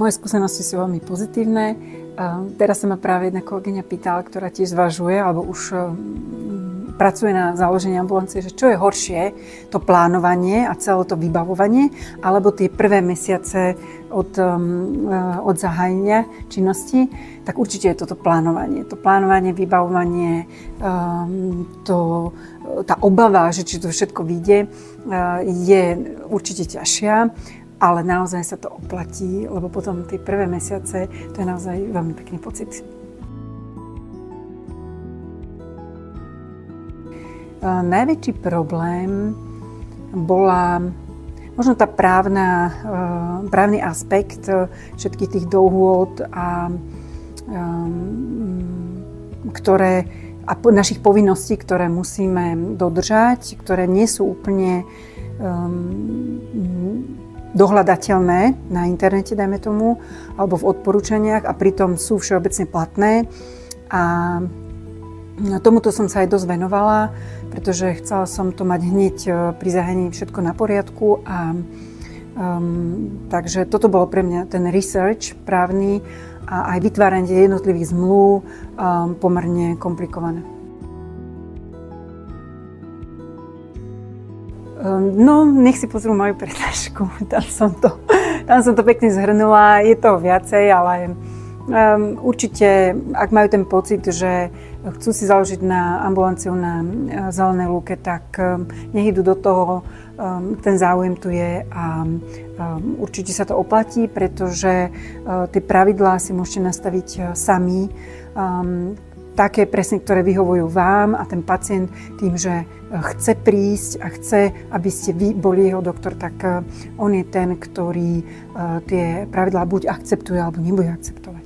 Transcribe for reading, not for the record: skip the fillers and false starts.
Moje skúsenosti sú veľmi pozitívne. Teraz sa ma práve jedna kolegyňa pýtala, ktorá tiež zvažuje, alebo už pracuje na založení ambulancie, že čo je horšie, to plánovanie a celé to vybavovanie, alebo tie prvé mesiace od zahájenia činnosti, tak určite je toto plánovanie. To plánovanie, vybavovanie, tá obava, že či to všetko vyjde, je určite ťažšia, ale naozaj sa to oplatí, lebo potom tie prvé mesiace, to je naozaj veľmi pekný pocit. Najväčší problém bola možno tá právny aspekt všetkých tých dohôd a našich povinností, ktoré musíme dodržať, ktoré nie sú úplne dohľadateľné na internete, dajme tomu, alebo v odporúčaniach a pritom sú všeobecne platné. A tomuto som sa aj dosť venovala, pretože chcela som to mať hneď pri zahájení všetko na poriadku. Takže toto bolo pre mňa ten research právny a aj vytváranie jednotlivých zmluv pomerne komplikované. No, nech si pozrú moju prednášku. Tam som to pekne zhrnula. Je toho viacej, ale určite, ak majú ten pocit, že chcú si založiť na ambulanciu na Zelenej lúke, tak nech idú do toho. Ten záujem tu je a určite sa to oplatí, pretože tie pravidlá si môžete nastaviť sami. Také presne, ktoré vyhovujú vám a ten pacient tým, že chce prísť a chce, aby ste vy boli jeho doktor, tak on je ten, ktorý tie pravidlá buď akceptuje, alebo nebude akceptovať.